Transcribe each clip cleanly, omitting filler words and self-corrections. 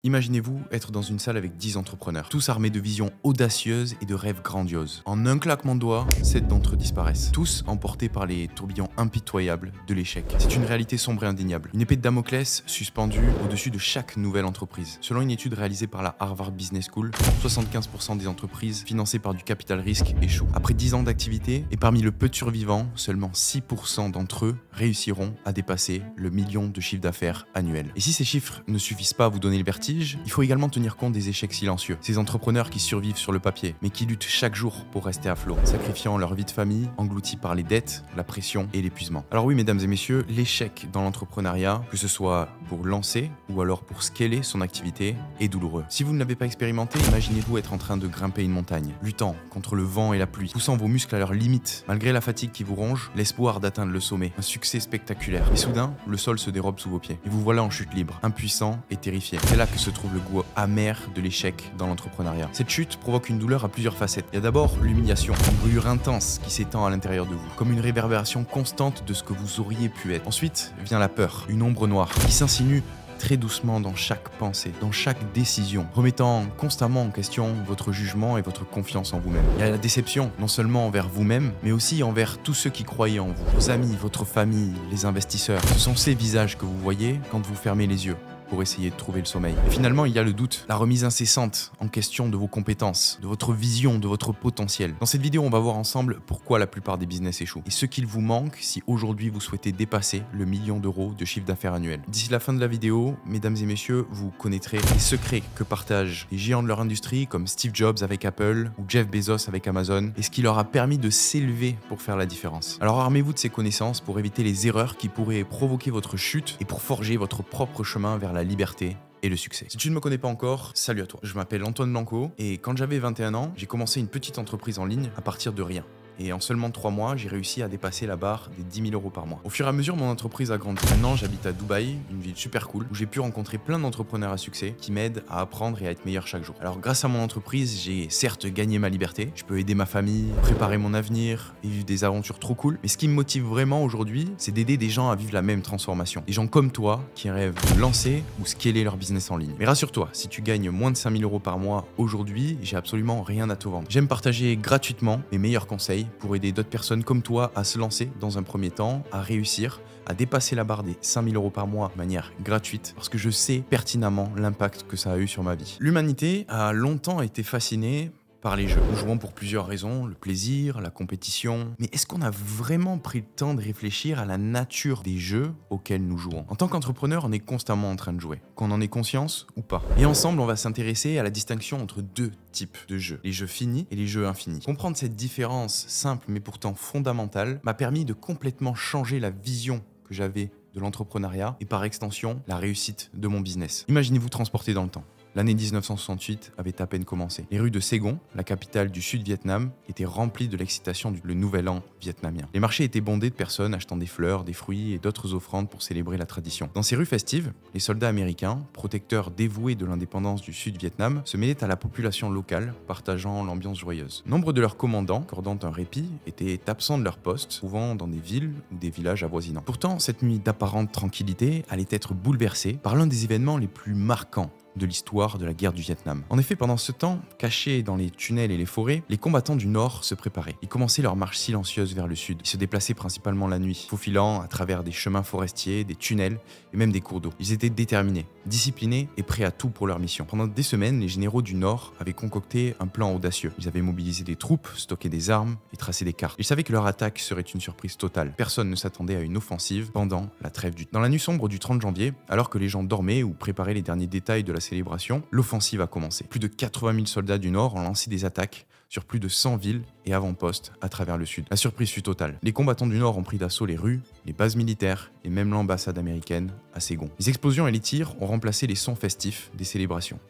Imaginez-vous être dans une salle avec 10 entrepreneurs, tous armés de visions audacieuses et de rêves grandioses. En un claquement de doigts, 7 d'entre eux disparaissent, tous emportés par les tourbillons impitoyables de l'échec. C'est une réalité sombre et indéniable, une épée de Damoclès suspendue au-dessus de chaque nouvelle entreprise. Selon une étude réalisée par la Harvard Business School, 75% des entreprises financées par du capital risque échouent. Après 10 ans d'activité, et parmi le peu de survivants, seulement 6% d'entre eux réussiront à dépasser le million de chiffre d'affaires annuel. Et si ces chiffres ne suffisent pas à vous donner le vertige, il faut également tenir compte des échecs silencieux. Ces entrepreneurs qui survivent sur le papier, mais qui luttent chaque jour pour rester à flot, sacrifiant leur vie de famille, engloutis par les dettes, la pression et l'épuisement. Alors oui, mesdames et messieurs, l'échec dans l'entrepreneuriat, que ce soit pour lancer ou alors pour scaler son activité, est douloureux. Si vous ne l'avez pas expérimenté, imaginez-vous être en train de grimper une montagne, luttant contre le vent et la pluie, poussant vos muscles à leur limite, malgré la fatigue qui vous ronge, l'espoir d'atteindre le sommet, un succès spectaculaire. Et soudain, le sol se dérobe sous vos pieds, et vous voilà en chute libre, impuissant et terrifié. C'est là que se trouve le goût amer de l'échec dans l'entrepreneuriat. Cette chute provoque une douleur à plusieurs facettes. Il y a d'abord l'humiliation, une brûlure intense qui s'étend à l'intérieur de vous, comme une réverbération constante de ce que vous auriez pu être. Ensuite vient la peur, une ombre noire qui s'insinue très doucement dans chaque pensée, dans chaque décision, remettant constamment en question votre jugement et votre confiance en vous-même. Il y a la déception, non seulement envers vous-même, mais aussi envers tous ceux qui croyaient en vous, vos amis, votre famille, les investisseurs. Ce sont ces visages que vous voyez quand vous fermez les yeux pour essayer de trouver le sommeil. Et finalement, il y a le doute, la remise incessante en question de vos compétences, de votre vision, de votre potentiel. Dans cette vidéo, on va voir ensemble pourquoi la plupart des business échouent et ce qu'il vous manque si aujourd'hui vous souhaitez dépasser le million d'euros de chiffre d'affaires annuel. D'ici la fin de la vidéo, mesdames et messieurs, vous connaîtrez les secrets que partagent les géants de leur industrie comme Steve Jobs avec Apple ou Jeff Bezos avec Amazon et ce qui leur a permis de s'élever pour faire la différence. Alors armez-vous de ces connaissances pour éviter les erreurs qui pourraient provoquer votre chute et pour forger votre propre chemin vers la liberté et le succès. Si tu ne me connais pas encore, salut à toi. Je m'appelle Antoine Blanco et quand j'avais 21 ans, j'ai commencé une petite entreprise en ligne à partir de rien. Et en seulement 3 mois, j'ai réussi à dépasser la barre des 10 000 euros par mois. Au fur et à mesure, mon entreprise a grandi. Maintenant, j'habite à Dubaï, une ville super cool, où j'ai pu rencontrer plein d'entrepreneurs à succès qui m'aident à apprendre et à être meilleur chaque jour. Alors, grâce à mon entreprise, j'ai certes gagné ma liberté, je peux aider ma famille, préparer mon avenir et vivre des aventures trop cool. Mais ce qui me motive vraiment aujourd'hui, c'est d'aider des gens à vivre la même transformation. Des gens comme toi qui rêvent de lancer ou scaler leur business en ligne. Mais rassure-toi, si tu gagnes moins de 5 000 euros par mois aujourd'hui, j'ai absolument rien à te vendre. J'aime partager gratuitement mes meilleurs conseils pour aider d'autres personnes comme toi à se lancer dans un premier temps, à réussir, à dépasser la barre des 5 000 euros par mois de manière gratuite, parce que je sais pertinemment l'impact que ça a eu sur ma vie. L'humanité a longtemps été fascinée par les jeux. Nous jouons pour plusieurs raisons, le plaisir, la compétition. Mais est-ce qu'on a vraiment pris le temps de réfléchir à la nature des jeux auxquels nous jouons? En tant qu'entrepreneur, on est constamment en train de jouer, qu'on en ait conscience ou pas. Et ensemble, on va s'intéresser à la distinction entre deux types de jeux, les jeux finis et les jeux infinis. Comprendre cette différence simple mais pourtant fondamentale m'a permis de complètement changer la vision que j'avais de l'entrepreneuriat et par extension, la réussite de mon business. Imaginez-vous transporter dans le temps. L'année 1968 avait à peine commencé. Les rues de Saigon, la capitale du Sud-Vietnam, étaient remplies de l'excitation du Nouvel An vietnamien. Les marchés étaient bondés de personnes achetant des fleurs, des fruits et d'autres offrandes pour célébrer la tradition. Dans ces rues festives, les soldats américains, protecteurs dévoués de l'indépendance du Sud-Vietnam, se mêlaient à la population locale, partageant l'ambiance joyeuse. Nombre de leurs commandants, accordant un répit, étaient absents de leur poste, souvent dans des villes ou des villages avoisinants. Pourtant, cette nuit d'apparente tranquillité allait être bouleversée par l'un des événements les plus marquants de l'histoire de la guerre du Vietnam. En effet, pendant ce temps, cachés dans les tunnels et les forêts, les combattants du Nord se préparaient. Ils commençaient leur marche silencieuse vers le Sud. Ils se déplaçaient principalement la nuit, faufilant à travers des chemins forestiers, des tunnels et même des cours d'eau. Ils étaient déterminés, disciplinés et prêts à tout pour leur mission. Pendant des semaines, les généraux du Nord avaient concocté un plan audacieux. Ils avaient mobilisé des troupes, stocké des armes et tracé des cartes. Ils savaient que leur attaque serait une surprise totale. Personne ne s'attendait à une offensive pendant la trêve du temps. Dans la nuit sombre du 30 janvier, alors que les gens dormaient ou préparaient les derniers détails de la célébration, l'offensive a commencé. Plus de 80 000 soldats du Nord ont lancé des attaques sur plus de 100 villes et avant-postes à travers le Sud. La surprise fut totale. Les combattants du Nord ont pris d'assaut les rues, les bases militaires et même l'ambassade américaine à Saigon. Les explosions et les tirs ont remplacé les sons festifs des célébrations.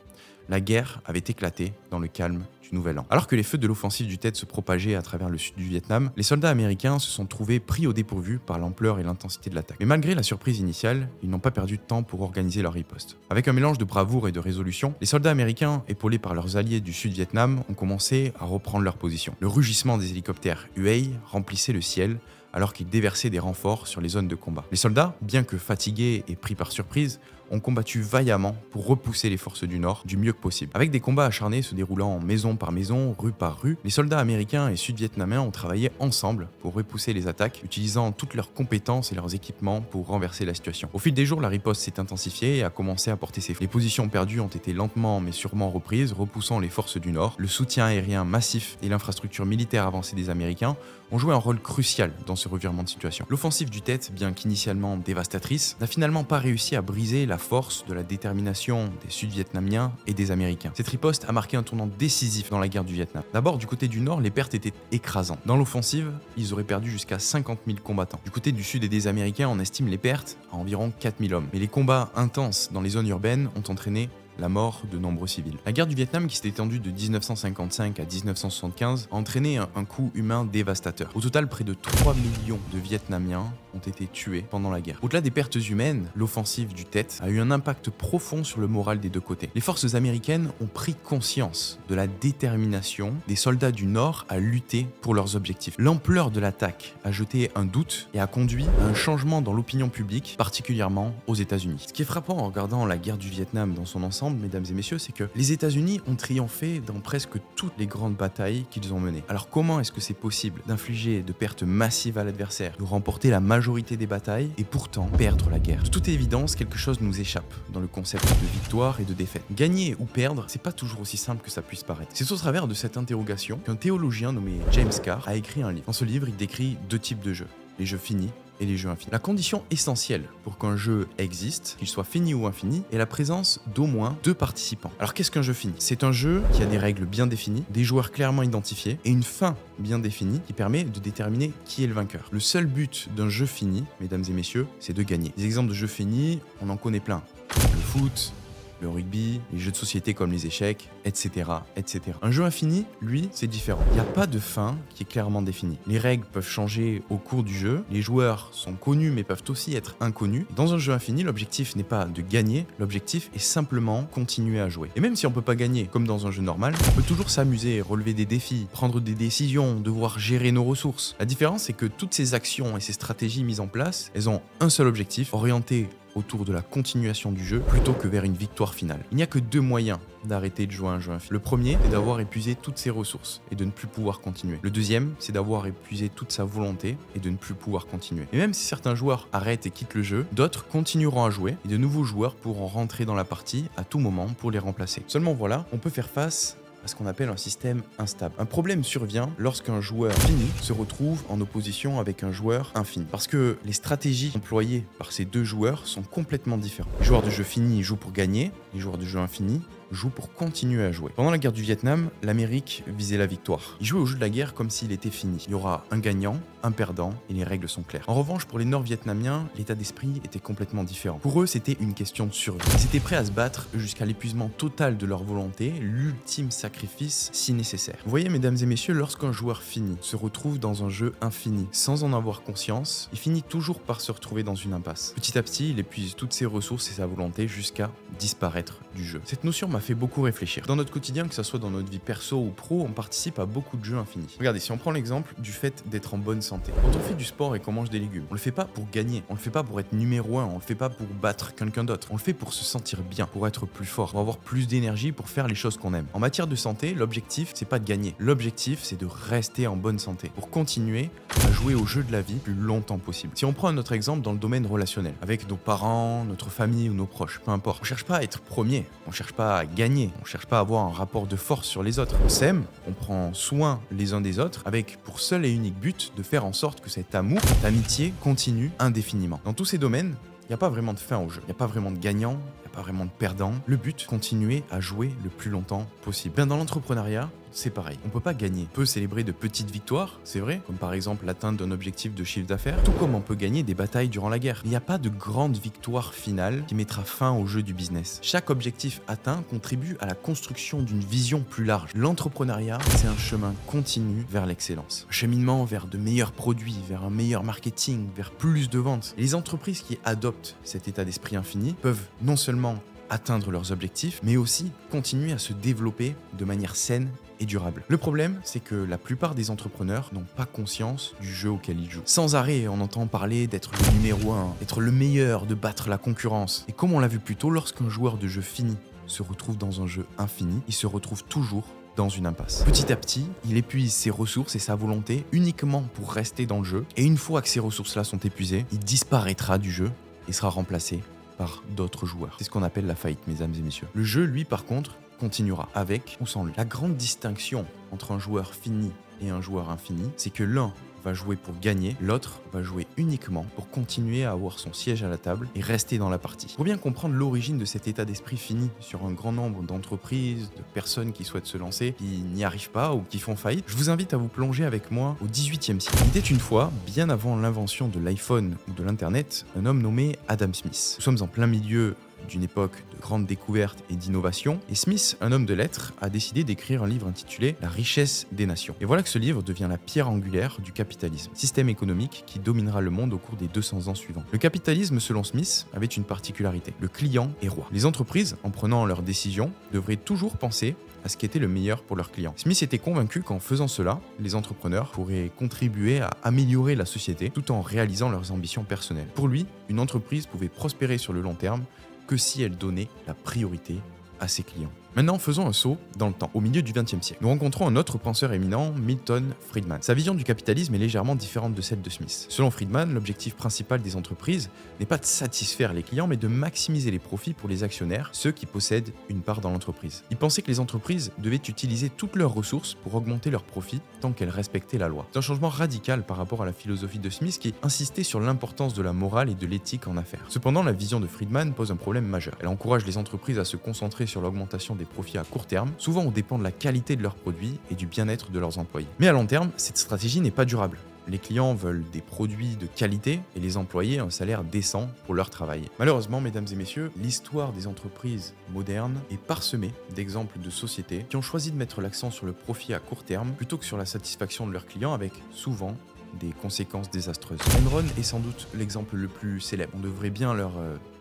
La guerre avait éclaté dans le calme du Nouvel An. Alors que les feux de l'offensive du Tet se propageaient à travers le sud du Vietnam, les soldats américains se sont trouvés pris au dépourvu par l'ampleur et l'intensité de l'attaque. Mais malgré la surprise initiale, ils n'ont pas perdu de temps pour organiser leur riposte. Avec un mélange de bravoure et de résolution, les soldats américains, épaulés par leurs alliés du Sud-Vietnam, ont commencé à reprendre leur position. Le rugissement des hélicoptères Huey remplissait le ciel, alors qu'ils déversaient des renforts sur les zones de combat. Les soldats, bien que fatigués et pris par surprise, ont combattu vaillamment pour repousser les forces du Nord du mieux que possible. Avec des combats acharnés se déroulant maison par maison, rue par rue, les soldats américains et sud-vietnamiens ont travaillé ensemble pour repousser les attaques, utilisant toutes leurs compétences et leurs équipements pour renverser la situation. Au fil des jours, la riposte s'est intensifiée et a commencé à porter ses fruits. Les positions perdues ont été lentement mais sûrement reprises, repoussant les forces du Nord. Le soutien aérien massif et l'infrastructure militaire avancée des Américains ont joué un rôle crucial dans ce revirement de situation. L'offensive du Tet, bien qu'initialement dévastatrice, n'a finalement pas réussi à briser la force de la détermination des Sud-Vietnamiens et des Américains. Cette riposte a marqué un tournant décisif dans la guerre du Vietnam. D'abord, du côté du Nord, les pertes étaient écrasantes. Dans l'offensive, ils auraient perdu jusqu'à 50 000 combattants. Du côté du Sud et des Américains, on estime les pertes à environ 4 000 hommes. Mais les combats intenses dans les zones urbaines ont entraîné la mort de nombreux civils. La guerre du Vietnam, qui s'est étendue de 1955 à 1975, a entraîné un coût humain dévastateur. Au total, près de 3 millions de Vietnamiens ont été tués pendant la guerre. Au-delà des pertes humaines, l'offensive du Tet a eu un impact profond sur le moral des deux côtés. Les forces américaines ont pris conscience de la détermination des soldats du Nord à lutter pour leurs objectifs. L'ampleur de l'attaque a jeté un doute et a conduit à un changement dans l'opinion publique, particulièrement aux États-Unis. Ce qui est frappant en regardant la guerre du Vietnam dans son ensemble, mesdames et messieurs, c'est que les États-Unis ont triomphé dans presque toutes les grandes batailles qu'ils ont menées. Alors comment est-ce que c'est possible d'infliger de pertes massives à l'adversaire, de remporter la majorité des batailles et pourtant perdre la guerre? De toute évidence, quelque chose nous échappe dans le concept de victoire et de défaite. Gagner ou perdre, c'est pas toujours aussi simple que ça puisse paraître. C'est au travers de cette interrogation qu'un théologien nommé James Carr a écrit un livre. Dans ce livre, il décrit deux types de jeux: les jeux finis et les jeux infinis. La condition essentielle pour qu'un jeu existe, qu'il soit fini ou infini, est la présence d'au moins deux participants. Alors qu'est-ce qu'un jeu fini? C'est un jeu qui a des règles bien définies, des joueurs clairement identifiés et une fin bien définie qui permet de déterminer qui est le vainqueur. Le seul but d'un jeu fini, mesdames et messieurs, c'est de gagner. Des exemples de jeux finis, on en connaît plein. Le foot, le rugby, les jeux de société comme les échecs, etc., etc. Un jeu infini, lui, c'est différent. Il n'y a pas de fin qui est clairement définie. Les règles peuvent changer au cours du jeu, les joueurs sont connus mais peuvent aussi être inconnus. Dans un jeu infini, l'objectif n'est pas de gagner, l'objectif est simplement continuer à jouer. Et même si on peut pas gagner comme dans un jeu normal, on peut toujours s'amuser, relever des défis, prendre des décisions, devoir gérer nos ressources. La différence, c'est que toutes ces actions et ces stratégies mises en place, elles ont un seul objectif: orienter autour de la continuation du jeu plutôt que vers une victoire finale. Il n'y a que deux moyens d'arrêter de jouer à un jeu infini. Le premier est d'avoir épuisé toutes ses ressources et de ne plus pouvoir continuer. Le deuxième, c'est d'avoir épuisé toute sa volonté et de ne plus pouvoir continuer. Et même si certains joueurs arrêtent et quittent le jeu, d'autres continueront à jouer et de nouveaux joueurs pourront rentrer dans la partie à tout moment pour les remplacer. Seulement voilà, on peut faire face à ce qu'on appelle un système instable. Un problème survient lorsqu'un joueur fini se retrouve en opposition avec un joueur infini. Parce que les stratégies employées par ces deux joueurs sont complètement différentes. Les joueurs de jeu fini jouent pour gagner, les joueurs de jeu infini jouent pour continuer à jouer. Pendant la guerre du Vietnam, l'Amérique visait la victoire. Il jouait au jeu de la guerre comme s'il était fini. Il y aura un gagnant, un perdant, et les règles sont claires. En revanche, pour les Nord-Vietnamiens, l'état d'esprit était complètement différent. Pour eux, c'était une question de survie. Ils étaient prêts à se battre jusqu'à l'épuisement total de leur volonté, l'ultime sacrifice si nécessaire. Vous voyez, mesdames et messieurs, lorsqu'un joueur fini se retrouve dans un jeu infini, sans en avoir conscience, il finit toujours par se retrouver dans une impasse. Petit à petit, il épuise toutes ses ressources et sa volonté jusqu'à disparaître du jeu. Cette notion m'a fait beaucoup réfléchir. Dans notre quotidien, que ce soit dans notre vie perso ou pro, on participe à beaucoup de jeux infinis. Regardez, si on prend l'exemple du fait d'être en bonne santé. Quand on fait du sport et qu'on mange des légumes, on le fait pas pour gagner, on le fait pas pour être numéro 1, on le fait pas pour battre quelqu'un d'autre, on le fait pour se sentir bien, pour être plus fort, pour avoir plus d'énergie, pour faire les choses qu'on aime. En matière de santé, l'objectif, c'est pas de gagner. L'objectif, c'est de rester en bonne santé, pour continuer à jouer au jeu de la vie le plus longtemps possible. Si on prend un autre exemple dans le domaine relationnel, avec nos parents, notre famille ou nos proches, peu importe, on cherche pas à être premier, on cherche pas à gagner, on cherche pas à avoir un rapport de force sur les autres. On s'aime, on prend soin les uns des autres, avec pour seul et unique but de faire en sorte que cet amour, cette amitié continue indéfiniment. Dans tous ces domaines, il n'y a pas vraiment de fin au jeu, il n'y a pas vraiment de gagnant, il n'y a pas vraiment de perdant. Le but, continuer à jouer le plus longtemps possible. Bien, dans l'entrepreneuriat, c'est pareil. On peut pas gagner. On peut célébrer de petites victoires, c'est vrai, comme par exemple l'atteinte d'un objectif de chiffre d'affaires, tout comme on peut gagner des batailles durant la guerre. Il n'y a pas de grande victoire finale qui mettra fin au jeu du business. Chaque objectif atteint contribue à la construction d'une vision plus large. L'entrepreneuriat, c'est un chemin continu vers l'excellence. Un cheminement vers de meilleurs produits, vers un meilleur marketing, vers plus de ventes. Et les entreprises qui adoptent cet état d'esprit infini peuvent non seulement atteindre leurs objectifs, mais aussi continuer à se développer de manière saine et durable. Le problème, c'est que la plupart des entrepreneurs n'ont pas conscience du jeu auquel ils jouent. Sans arrêt, on entend parler d'être le numéro 1, d'être le meilleur, de battre la concurrence. Et comme on l'a vu plus tôt, lorsqu'un joueur de jeu fini se retrouve dans un jeu infini, il se retrouve toujours dans une impasse. Petit à petit, il épuise ses ressources et sa volonté uniquement pour rester dans le jeu. Et une fois que ces ressources-là sont épuisées, il disparaîtra du jeu et sera remplacé par d'autres joueurs. C'est ce qu'on appelle la faillite, mesdames et messieurs. Le jeu, lui, par contre, continuera avec ou sans lui. La grande distinction entre un joueur fini et un joueur infini, c'est que l'un va jouer pour gagner, l'autre va jouer uniquement pour continuer à avoir son siège à la table et rester dans la partie. Pour bien comprendre l'origine de cet état d'esprit fini sur un grand nombre d'entreprises, de personnes qui souhaitent se lancer, qui n'y arrivent pas ou qui font faillite, je vous invite à vous plonger avec moi au XVIIIe siècle. Il était une fois, bien avant l'invention de l'iPhone ou de l'Internet, un homme nommé Adam Smith. Nous sommes en plein milieu d'une époque de grandes découvertes et d'innovation, et Smith, un homme de lettres, a décidé d'écrire un livre intitulé « La richesse des nations ». Et voilà que ce livre devient la pierre angulaire du capitalisme, système économique qui dominera le monde au cours des 200 ans suivants. Le capitalisme, selon Smith, avait une particularité. Le client est roi. Les entreprises, en prenant leurs décisions, devraient toujours penser à ce qui était le meilleur pour leurs clients. Smith était convaincu qu'en faisant cela, les entrepreneurs pourraient contribuer à améliorer la société tout en réalisant leurs ambitions personnelles. Pour lui, une entreprise pouvait prospérer sur le long terme que si elle donnait la priorité à ses clients. Maintenant, faisons un saut dans le temps, au milieu du XXe siècle. Nous rencontrons un autre penseur éminent, Milton Friedman. Sa vision du capitalisme est légèrement différente de celle de Smith. Selon Friedman, l'objectif principal des entreprises n'est pas de satisfaire les clients, mais de maximiser les profits pour les actionnaires, ceux qui possèdent une part dans l'entreprise. Il pensait que les entreprises devaient utiliser toutes leurs ressources pour augmenter leurs profits tant qu'elles respectaient la loi. C'est un changement radical par rapport à la philosophie de Smith qui insistait sur l'importance de la morale et de l'éthique en affaires. Cependant, la vision de Friedman pose un problème majeur. Elle encourage les entreprises à se concentrer sur l'augmentation des profits à court terme, souvent au dépend de la qualité de leurs produits et du bien-être de leurs employés. Mais à long terme, cette stratégie n'est pas durable. Les clients veulent des produits de qualité et les employés un salaire décent pour leur travail. Malheureusement, mesdames et messieurs, l'histoire des entreprises modernes est parsemée d'exemples de sociétés qui ont choisi de mettre l'accent sur le profit à court terme plutôt que sur la satisfaction de leurs clients avec souvent des conséquences désastreuses. Enron est sans doute l'exemple le plus célèbre. On devrait bien leur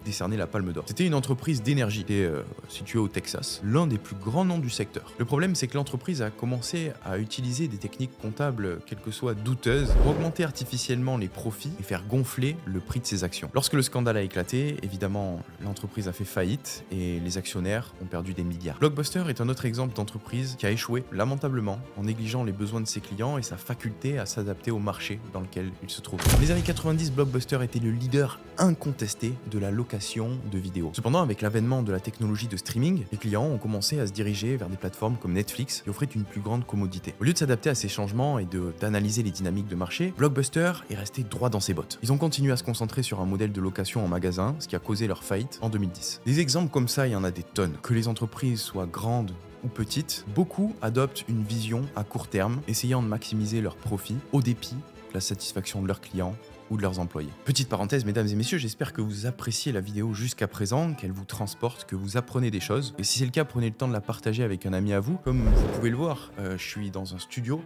décerner la Palme d'Or. C'était une entreprise d'énergie située au Texas, l'un des plus grands noms du secteur. Le problème, c'est que l'entreprise a commencé à utiliser des techniques comptables, quelles que soient douteuses, pour augmenter artificiellement les profits et faire gonfler le prix de ses actions. Lorsque le scandale a éclaté, évidemment, l'entreprise a fait faillite et les actionnaires ont perdu des milliards. Blockbuster est un autre exemple d'entreprise qui a échoué lamentablement en négligeant les besoins de ses clients et sa faculté à s'adapter au marché dans lequel il se trouve. Dans les années 90, Blockbuster était le leader incontesté de la location de vidéos. Cependant, avec l'avènement de la technologie de streaming, les clients ont commencé à se diriger vers des plateformes comme Netflix qui offraient une plus grande commodité. Au lieu de s'adapter à ces changements et d'analyser les dynamiques de marché, Blockbuster est resté droit dans ses bottes. Ils ont continué à se concentrer sur un modèle de location en magasin, ce qui a causé leur faillite en 2010. Des exemples comme ça, il y en a des tonnes. Que les entreprises soient grandes ou petites, beaucoup adoptent une vision à court terme, essayant de maximiser leurs profits au dépit de la satisfaction de leurs clients ou de leurs employés. Petite parenthèse, mesdames et messieurs, j'espère que vous appréciez la vidéo jusqu'à présent, qu'elle vous transporte, que vous apprenez des choses. Et si c'est le cas, prenez le temps de la partager avec un ami à vous. Comme vous pouvez le voir, je suis dans un studio,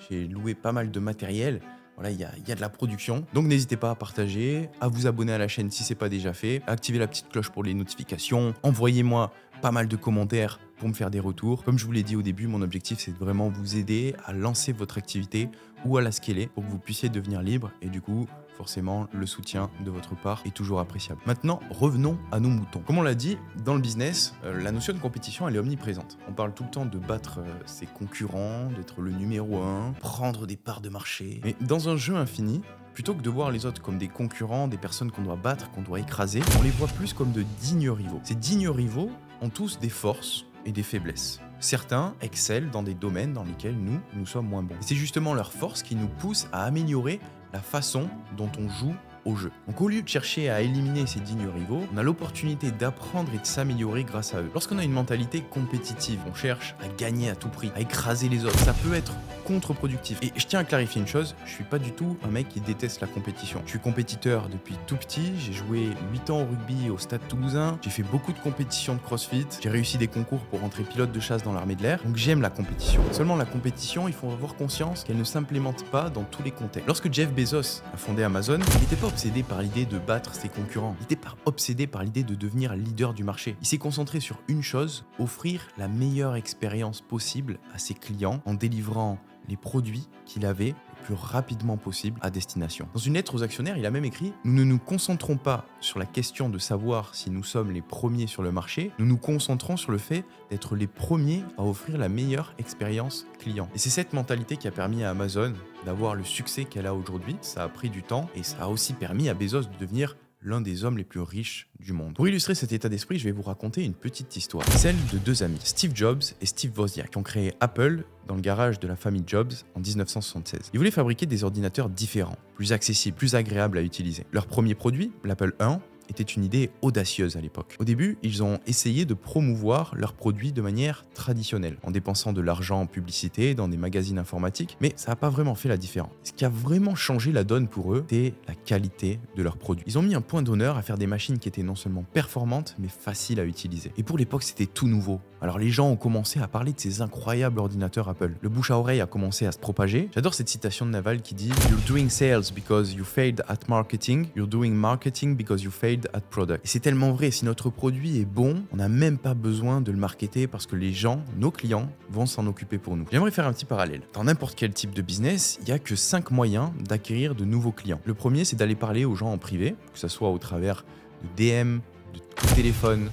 j'ai loué pas mal de matériel. Voilà, il y a de la production. Donc n'hésitez pas à partager, à vous abonner à la chaîne si c'est pas déjà fait, à activer la petite cloche pour les notifications, envoyez-moi pas mal de commentaires pour me faire des retours. Comme je vous l'ai dit au début, mon objectif c'est de vraiment vous aider à lancer votre activité ou à la scaler pour que vous puissiez devenir libre et du coup, forcément, le soutien de votre part est toujours appréciable. Maintenant, revenons à nos moutons. Comme on l'a dit, dans le business, la notion de compétition, elle est omniprésente. On parle tout le temps de battre ses concurrents, d'être le numéro 1, prendre des parts de marché. Mais dans un jeu infini, plutôt que de voir les autres comme des concurrents, des personnes qu'on doit battre, qu'on doit écraser, on les voit plus comme de dignes rivaux. Ces dignes rivaux ont tous des forces et des faiblesses. Certains excellent dans des domaines dans lesquels nous sommes moins bons. Et c'est justement leur force qui nous pousse à améliorer la façon dont on joue au jeu. Donc au lieu de chercher à éliminer ces dignes rivaux, on a l'opportunité d'apprendre et de s'améliorer grâce à eux. Lorsqu'on a une mentalité compétitive, on cherche à gagner à tout prix, à écraser les autres, ça peut être contre-productif. Et je tiens à clarifier une chose, je suis pas du tout un mec qui déteste la compétition. Je suis compétiteur depuis tout petit, j'ai joué 8 ans au rugby au Stade Toulousain, j'ai fait beaucoup de compétitions de crossfit, j'ai réussi des concours pour rentrer pilote de chasse dans l'armée de l'air, donc j'aime la compétition. Seulement la compétition, il faut avoir conscience qu'elle ne s'implémente pas dans tous les contextes. Lorsque Jeff Bezos a fondé Amazon, il n'était pas obsédé par l'idée de battre ses concurrents. Il n'était pas obsédé par l'idée de devenir leader du marché. Il s'est concentré sur une chose, offrir la meilleure expérience possible à ses clients en délivrant les produits qu'il avait le plus rapidement possible à destination. Dans une lettre aux actionnaires, il a même écrit « Nous ne nous concentrons pas sur la question de savoir si nous sommes les premiers sur le marché, nous nous concentrons sur le fait d'être les premiers à offrir la meilleure expérience client. » Et c'est cette mentalité qui a permis à Amazon d'avoir le succès qu'elle a aujourd'hui. Ça a pris du temps et ça a aussi permis à Bezos de devenir l'un des hommes les plus riches du monde. Pour illustrer cet état d'esprit, je vais vous raconter une petite histoire. Celle de deux amis, Steve Jobs et Steve Wozniak, qui ont créé Apple dans le garage de la famille Jobs en 1976. Ils voulaient fabriquer des ordinateurs différents, plus accessibles, plus agréables à utiliser. Leur premier produit, l'Apple I, était une idée audacieuse à l'époque. Au début, ils ont essayé de promouvoir leurs produits de manière traditionnelle, en dépensant de l'argent en publicité dans des magazines informatiques, mais ça n'a pas vraiment fait la différence. Ce qui a vraiment changé la donne pour eux, c'est la qualité de leurs produits. Ils ont mis un point d'honneur à faire des machines qui étaient non seulement performantes, mais faciles à utiliser. Et pour l'époque, c'était tout nouveau. Alors les gens ont commencé à parler de ces incroyables ordinateurs Apple. Le bouche à oreille a commencé à se propager. J'adore cette citation de Naval qui dit « You're doing sales because you failed at marketing, you're doing marketing because you failed at product ». Et c'est tellement vrai, si notre produit est bon, on n'a même pas besoin de le marketer parce que les gens, nos clients, vont s'en occuper pour nous. J'aimerais faire un petit parallèle. Dans n'importe quel type de business, il n'y a que 5 moyens d'acquérir de nouveaux clients. Le premier, c'est d'aller parler aux gens en privé, que ce soit au travers de DM, de téléphone,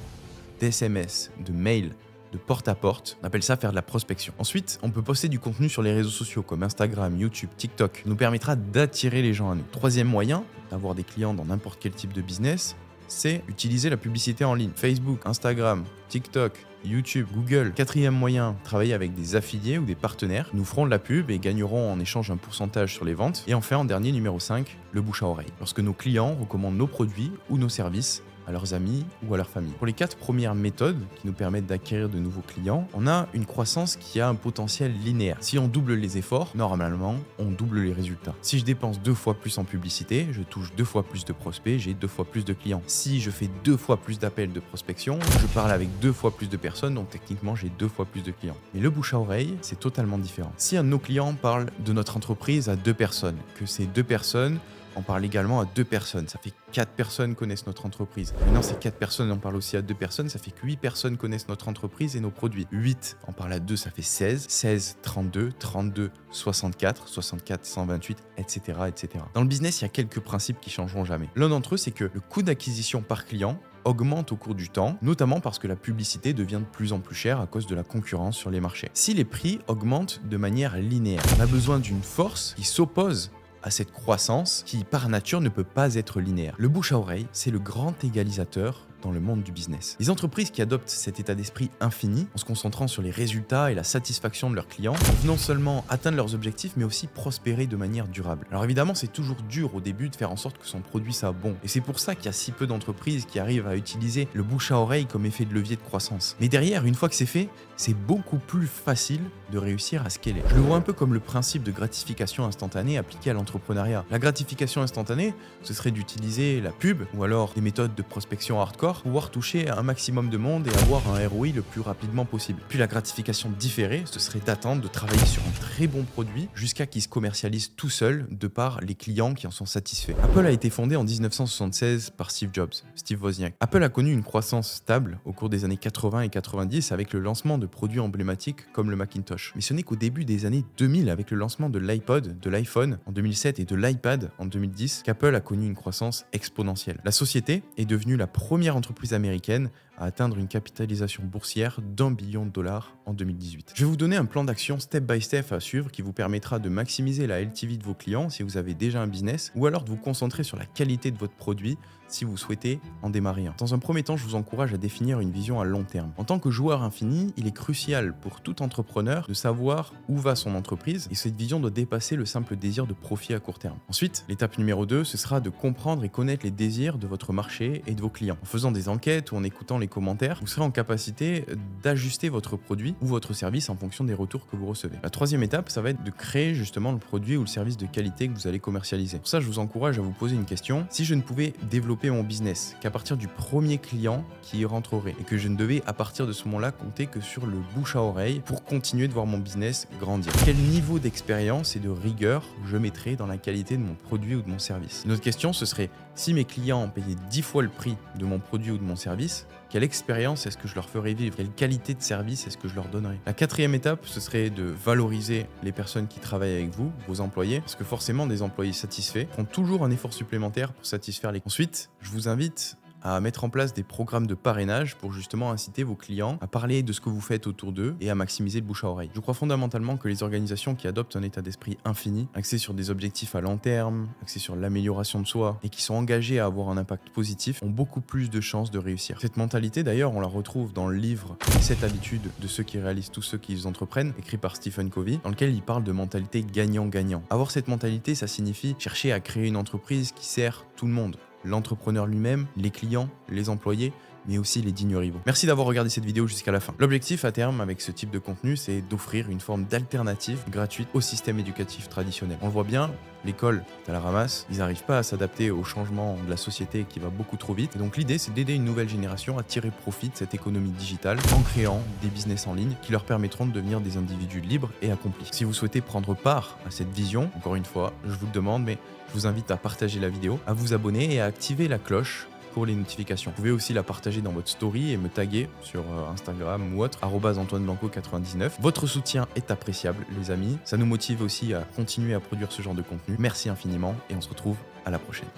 d'SMS, de mail, de porte-à-porte. On appelle ça faire de la prospection. Ensuite, on peut poster du contenu sur les réseaux sociaux comme Instagram, YouTube, TikTok. Ça nous permettra d'attirer les gens à nous. Troisième moyen d'avoir des clients dans n'importe quel type de business, c'est utiliser la publicité en ligne. Facebook, Instagram, TikTok, YouTube, Google. Quatrième moyen, travailler avec des affiliés ou des partenaires. Nous ferons de la pub et gagneront en échange un pourcentage sur les ventes. Et enfin, en dernier, numéro 5, le bouche à oreille. Lorsque nos clients recommandent nos produits ou nos services à leurs amis ou à leur famille. Pour les 4 premières méthodes qui nous permettent d'acquérir de nouveaux clients, on a une croissance qui a un potentiel linéaire. Si on double les efforts, normalement, on double les résultats. Si je dépense 2 fois plus en publicité, je touche 2 fois plus de prospects, j'ai 2 fois plus de clients. Si je fais 2 fois plus d'appels de prospection, je parle avec 2 fois plus de personnes, donc techniquement, j'ai 2 fois plus de clients. Mais le bouche à oreille, c'est totalement différent. Si un de nos clients parle de notre entreprise à 2 personnes, que ces 2 personnes on parle également à 2 personnes. Ça fait 4 personnes connaissent notre entreprise. Maintenant, ces 4 personnes, on parle aussi à 2 personnes. Ça fait que 8 personnes connaissent notre entreprise et nos produits. 8, on parle à 2, ça fait 16. 16, 32. 32, 64. 64, 128, etc., etc. Dans le business, il y a quelques principes qui changeront jamais. L'un d'entre eux, c'est que le coût d'acquisition par client augmente au cours du temps, notamment parce que la publicité devient de plus en plus chère à cause de la concurrence sur les marchés. Si les prix augmentent de manière linéaire, on a besoin d'une force qui s'oppose à cette croissance qui, par nature, ne peut pas être linéaire. Le bouche à oreille, c'est le grand égalisateur dans le monde du business. Les entreprises qui adoptent cet état d'esprit infini, en se concentrant sur les résultats et la satisfaction de leurs clients, peuvent non seulement atteindre leurs objectifs, mais aussi prospérer de manière durable. Alors évidemment, c'est toujours dur au début de faire en sorte que son produit soit bon. Et c'est pour ça qu'il y a si peu d'entreprises qui arrivent à utiliser le bouche à oreille comme effet de levier de croissance. Mais derrière, une fois que c'est fait, c'est beaucoup plus facile de réussir à scaler. Je le vois un peu comme le principe de gratification instantanée appliqué à l'entrepreneuriat. La gratification instantanée, ce serait d'utiliser la pub ou alors des méthodes de prospection hardcore pour pouvoir toucher un maximum de monde et avoir un ROI le plus rapidement possible. Puis la gratification différée, ce serait d'attendre de travailler sur un très bon produit jusqu'à qu'il se commercialise tout seul de par les clients qui en sont satisfaits. Apple a été fondé en 1976 par Steve Jobs, Steve Wozniak. Apple a connu une croissance stable au cours des années 80 et 90 avec le lancement de produits emblématiques comme le Macintosh. Mais ce n'est qu'au début des années 2000 avec le lancement de l'iPod, de l'iPhone en 2007 et de l'iPad en 2010 qu'Apple a connu une croissance exponentielle. La société est devenue la première entreprise américaine à atteindre une capitalisation boursière d'1 billion de dollars en 2018. Je vais vous donner un plan d'action step by step à suivre qui vous permettra de maximiser la LTV de vos clients si vous avez déjà un business ou alors de vous concentrer sur la qualité de votre produit si vous souhaitez en démarrer un. Dans un premier temps, je vous encourage à définir une vision à long terme. En tant que joueur infini, il est crucial pour tout entrepreneur de savoir où va son entreprise et cette vision doit dépasser le simple désir de profit à court terme. Ensuite, l'étape numéro 2, ce sera de comprendre et connaître les désirs de votre marché et de vos clients. En faisant des enquêtes ou en écoutant les commentaires, vous serez en capacité d'ajuster votre produit ou votre service en fonction des retours que vous recevez. La troisième étape, ça va être de créer justement le produit ou le service de qualité que vous allez commercialiser. Pour ça, je vous encourage à vous poser une question. Si je ne pouvais développer mon business qu'à partir du premier client qui y rentrerait et que je ne devais à partir de ce moment-là compter que sur le bouche à oreille pour continuer de voir mon business grandir, quel niveau d'expérience et de rigueur je mettrais dans la qualité de mon produit ou de mon service? Une autre question, ce serait si mes clients payaient 10 fois le prix de mon produit ou de mon service, quelle expérience est-ce que je leur ferais vivre? Quelle qualité de service est-ce que je leur donnerais? La quatrième étape, ce serait de valoriser les personnes qui travaillent avec vous, vos employés, parce que forcément, des employés satisfaits font toujours un effort supplémentaire pour satisfaire les... Ensuite, je vous invite à mettre en place des programmes de parrainage pour justement inciter vos clients à parler de ce que vous faites autour d'eux et à maximiser le bouche à oreille. Je crois fondamentalement que les organisations qui adoptent un état d'esprit infini, axé sur des objectifs à long terme, axé sur l'amélioration de soi et qui sont engagées à avoir un impact positif, ont beaucoup plus de chances de réussir. Cette mentalité d'ailleurs, on la retrouve dans le livre « 7 habitudes de ceux qui réalisent tous ceux qui entreprennent » écrit par Stephen Covey, dans lequel il parle de mentalité gagnant-gagnant. Avoir cette mentalité, ça signifie chercher à créer une entreprise qui sert tout le monde. L'entrepreneur lui-même, les clients, les employés, mais aussi les dignes rivaux. Merci d'avoir regardé cette vidéo jusqu'à la fin. L'objectif à terme avec ce type de contenu, c'est d'offrir une forme d'alternative gratuite au système éducatif traditionnel. On le voit bien, l'école est à la ramasse, ils n'arrivent pas à s'adapter au changement de la société qui va beaucoup trop vite. Et donc l'idée, c'est d'aider une nouvelle génération à tirer profit de cette économie digitale en créant des business en ligne qui leur permettront de devenir des individus libres et accomplis. Si vous souhaitez prendre part à cette vision, encore une fois, je vous le demande, mais je vous invite à partager la vidéo, à vous abonner et à activer la cloche pour les notifications. Vous pouvez aussi la partager dans votre story et me taguer sur Instagram ou autre, @AntoineBlanco99. Votre soutien est appréciable, les amis. Ça nous motive aussi à continuer à produire ce genre de contenu. Merci infiniment et on se retrouve à la prochaine.